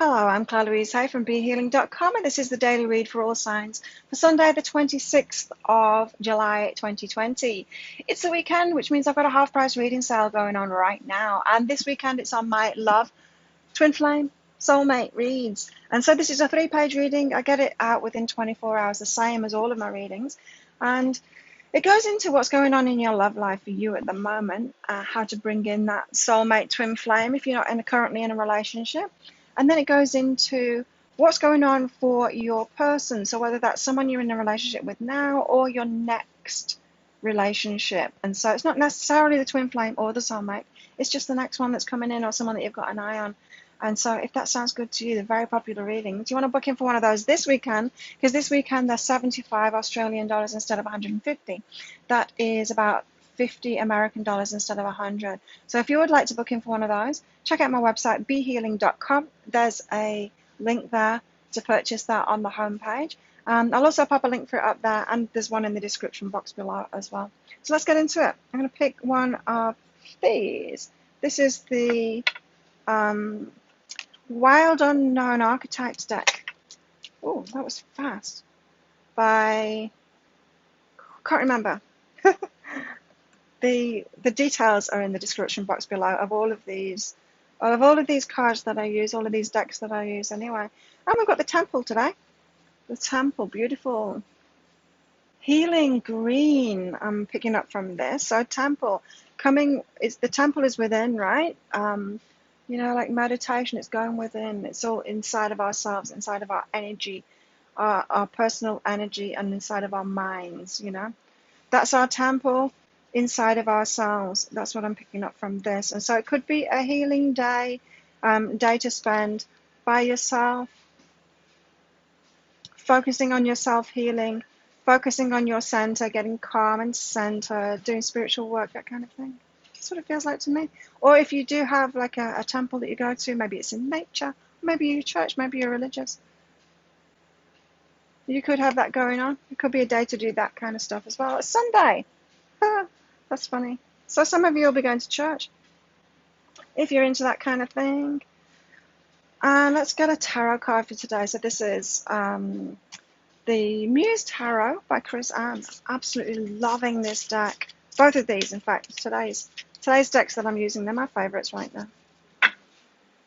Hello, I'm Claire Louise Hay from BeHealing.com, and this is the daily read for all signs for Sunday, the 26th of July 2020. It's the weekend, which means I've got a half price reading sale going on right now. And this weekend it's on my Love, Twin Flame, Soulmate reads. And so this is a 3-page reading. I get it out within 24 hours, the same as all of my readings. And it goes into what's going on in your love life for you at the moment, how to bring in that soulmate twin flame if you're not currently in a relationship. And then it goes into what's going on for your person. So whether that's someone you're in a relationship with now or your next relationship. And so it's not necessarily the twin flame or the soulmate. It's just the next one that's coming in or someone that you've got an eye on. And so if that sounds good to you, they're very popular readings. Do you want to book in for one of those this weekend? Because this weekend they're 75 Australian dollars instead of 150. That is about 50 American dollars instead of 100. So if you would like to book in for one of those, check out my website, BeHealing.com. There's a link there to purchase that on the homepage. I'll also pop a link for it up there, and there's one in the description box below as well. So let's get into it. I'm going to pick one of these. This is the Wild Unknown Archetypes deck. Oh, that was fast. Can't remember. The details are in the description box below of all of these cards that I use, all of these decks that I use anyway. And we've got the Temple today. The Temple, beautiful. Healing green, I'm picking up from this. So Temple, the Temple is within, right? You know, like meditation, it's going within. It's all inside of ourselves, inside of our energy, our personal energy, and inside of our minds, you know. That's our temple inside of ourselves. That's what I'm picking up from this. And so it could be a healing day, day to spend by yourself, focusing on your self-healing, focusing on your center, getting calm and centered, doing spiritual work, that kind of thing. That's what it feels like to me. Or if you do have like a temple that you go to, maybe it's in nature, maybe you're church, maybe you're religious. You could have that going on. It could be a day to do that kind of stuff as well. It's Sunday. That's funny. So some of you will be going to church if you're into that kind of thing. And let's get a tarot card for today. So this is the Muse Tarot by Chris Ann. Absolutely loving this deck. Both of these, in fact, today's decks that I'm using, they're my favorites right now.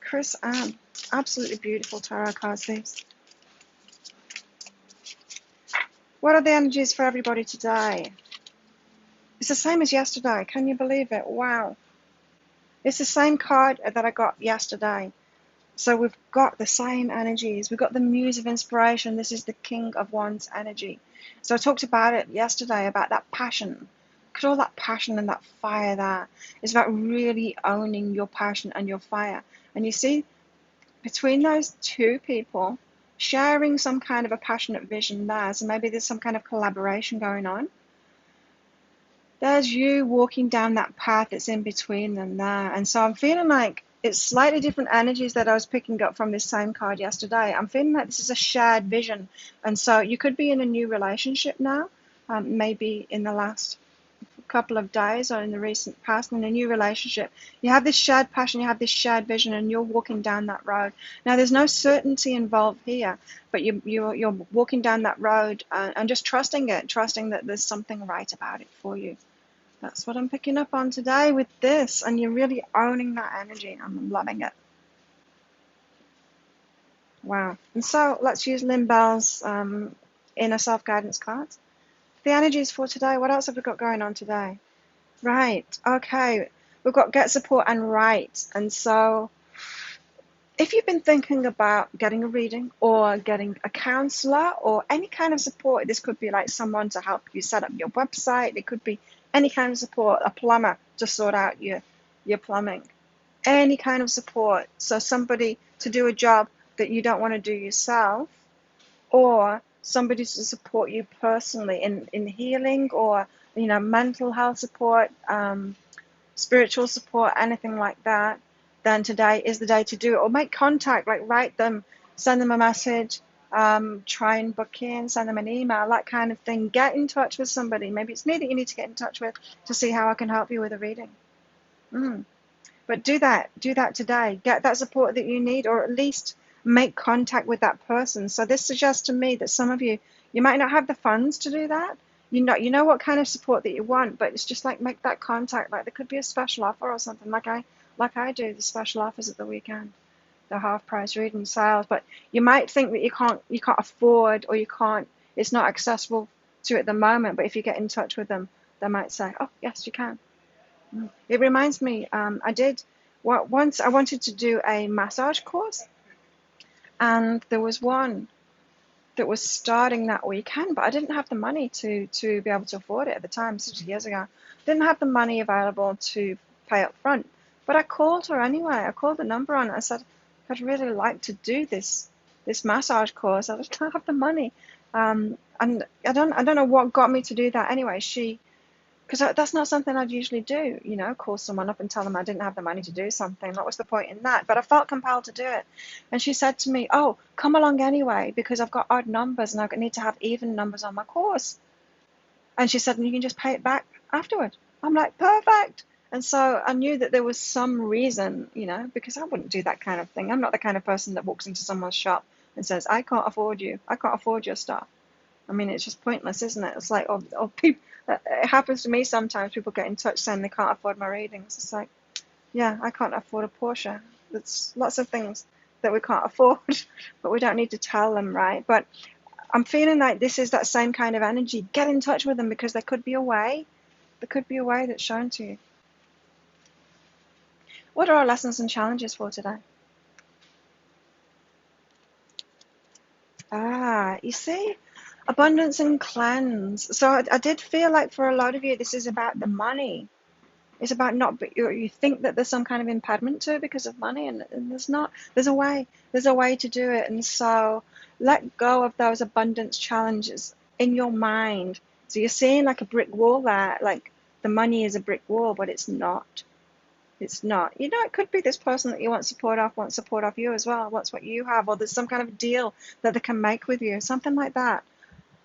Chris Ann. Absolutely beautiful tarot cards, these. What are the energies for everybody today? It's the same as yesterday. Can you believe it? Wow. It's the same card that I got yesterday. So we've got the same energies. We've got the Muse of Inspiration. This is the King of Wands energy. So I talked about it yesterday, about that passion. Look at all that passion and that fire there. It's about really owning your passion and your fire. And you see, between those two people, sharing some kind of a passionate vision there. So maybe there's some kind of collaboration going on. There's you walking down that path that's in between them there. And so I'm feeling like it's slightly different energies that I was picking up from this same card yesterday. I'm feeling like this is a shared vision. And so you could be in a new relationship now, maybe in the last couple of days or in the recent past, in a new relationship. You have this shared passion, you have this shared vision, and you're walking down that road. Now, there's no certainty involved here, but you're walking down that road and just trusting it, trusting that there's something right about it for you. That's what I'm picking up on today with this, and you're really owning that energy. I'm loving it. Wow. And so let's use Lynn Bell's inner self-guidance cards. The energies for today, what else have we got going on today? Right, okay. We've got get support and write. And so if you've been thinking about getting a reading or getting a counselor or any kind of support, this could be like someone to help you set up your website. It could be any kind of support, a plumber to sort out your plumbing, any kind of support. So somebody to do a job that you don't want to do yourself, or somebody to support you personally in healing, or mental health support, spiritual support, anything like that, then today is the day to do it. Or make contact, like write them, send them a message, try and book in, send them an email, that kind of thing. Get in touch with somebody. Maybe it's me that you need to get in touch with to see how I can help you with a reading. But do that today. Get that support that you need, or at least make contact with that person. So this suggests to me that some of you, you might not have the funds to do that. You know what kind of support that you want, but it's just like make that contact. Like there could be a special offer or something, like I do the special offers at the weekend, the half price reading sales. But you might think that you can't afford, or you can't, it's not accessible to at the moment. But if you get in touch with them, they might say, oh yes, you can. It reminds me, once I wanted to do a massage course, and there was one that was starting that weekend, but I didn't have the money to be able to afford it at the time, 6 years ago. Didn't have the money available to pay up front. But I called her anyway. I called the number on it. I said, I'd really like to do this massage course. I just don't have the money. And I don't know what got me to do that anyway. Because that's not something I'd usually do, call someone up and tell them I didn't have the money to do something. What was the point in that? But I felt compelled to do it. And she said to me, oh, come along anyway, because I've got odd numbers and I need to have even numbers on my course. And she said, and you can just pay it back afterward. I'm like, perfect. And so I knew that there was some reason, because I wouldn't do that kind of thing. I'm not the kind of person that walks into someone's shop and says, I can't afford you. I can't afford your stuff. I mean, it's just pointless, isn't it? It's like, oh, people, it happens to me sometimes. People get in touch saying they can't afford my readings. It's like, yeah, I can't afford a Porsche. There's lots of things that we can't afford, but we don't need to tell them, right? But I'm feeling like this is that same kind of energy. Get in touch with them, because there could be a way. There could be a way that's shown to you. What are our lessons and challenges for today? You see? Abundance and cleanse. So I did feel like for a lot of you, this is about the money. It's about not, you think that there's some kind of impediment to it because of money, and there's not. There's a way. There's a way to do it. And so let go of those abundance challenges in your mind. So you're seeing like a brick wall there, like the money is a brick wall, but it's not. It's not. It could be this person that you want support off wants support off you as well, wants what you have, or there's some kind of deal that they can make with you, something like that.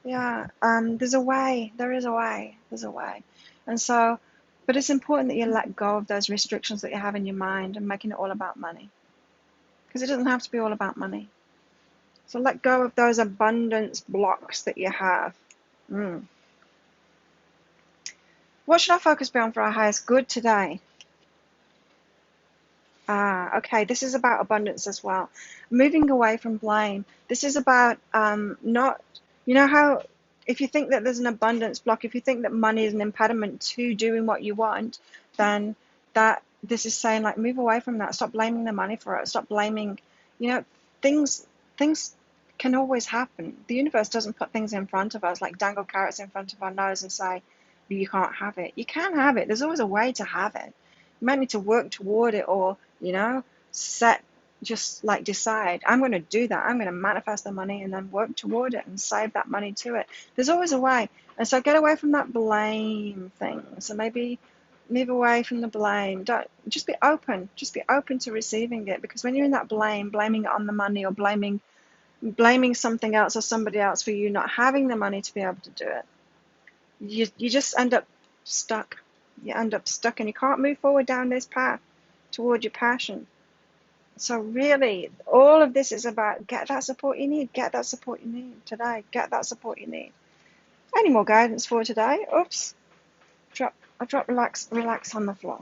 Yeah, there's a way. There is a way. There's a way. And so, but it's important that you let go of those restrictions that you have in your mind and making it all about money. Because it doesn't have to be all about money. So let go of those abundance blocks that you have. What should our focus be on for our highest good today? Okay, this is about abundance as well. Moving away from blame. This is about not, how if you think that there's an abundance block, if you think that money is an impediment to doing what you want, then this is saying like move away from that. Stop blaming the money for it. Stop blaming, things can always happen. The universe doesn't put things in front of us, like dangle carrots in front of our nose and say, you can't have it. You can have it. There's always a way to have it. You might need to work toward it, or decide, I'm going to do that. I'm going to manifest the money and then work toward it and save that money to it. There's always a way. And so get away from that blame thing. So maybe move away from the blame. Just be open to receiving it, because when you're in that blaming it on the money, or blaming something else or somebody else for you not having the money to be able to do it, you just end up stuck. You end up stuck and you can't move forward down this path toward your passion. So really, all of this is about get that support you need. Get that support you need today. Get that support you need. Any more guidance for today? Oops. I drop relax on the floor.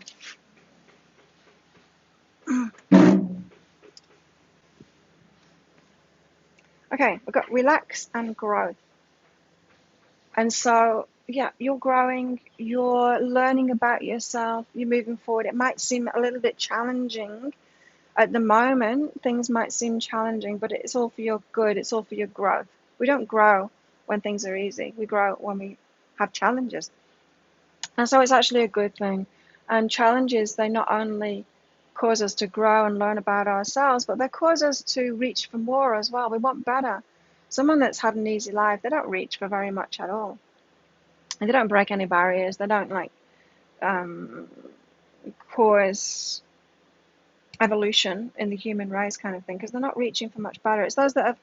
Okay, we've got relax and growth. And so, yeah, you're growing, you're learning about yourself, you're moving forward. It might seem a little bit challenging at the moment. Things might seem challenging, but it's all for your good. It's all for your growth. We don't grow when things are easy. We grow when we have challenges. And so it's actually a good thing. And challenges, they not only cause us to grow and learn about ourselves, but they cause us to reach for more as well. We want better. Someone that's had an easy life, they don't reach for very much at all. And they don't break any barriers. They don't cause evolution in the human race kind of thing, because they're not reaching for much better. It's those that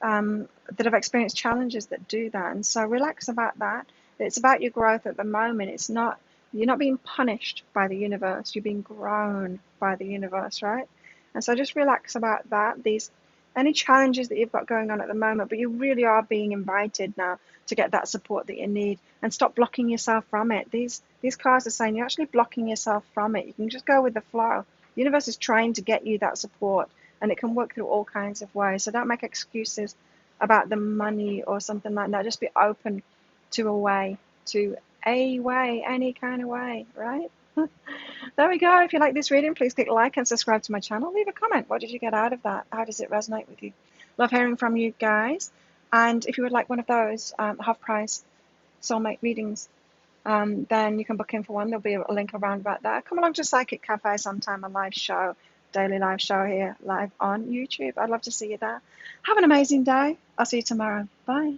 have experienced challenges that do that. And so relax about that. It's about your growth at the moment. You're not being punished by the universe. You're being grown by the universe, right? And so just relax about that. any challenges that you've got going on at the moment, but you really are being invited now to get that support that you need and stop blocking yourself from it. These cards are saying you're actually blocking yourself from it. You can just go with the flow. The universe is trying to get you that support, and it can work through all kinds of ways. So don't make excuses about the money or something like that. Just be open to a way, any kind of way, right? There we go. If you like this reading, please click like and subscribe to my channel. Leave a comment. What did you get out of that? How does it resonate with you? Love hearing from you guys. And if you would like one of those half price soulmate readings, then you can book in for one. There'll be a link around about that. Come along to Psychic Cafe sometime, a live show, daily live show here live on YouTube. I'd love to see you there. Have an amazing day. I'll see you tomorrow. Bye.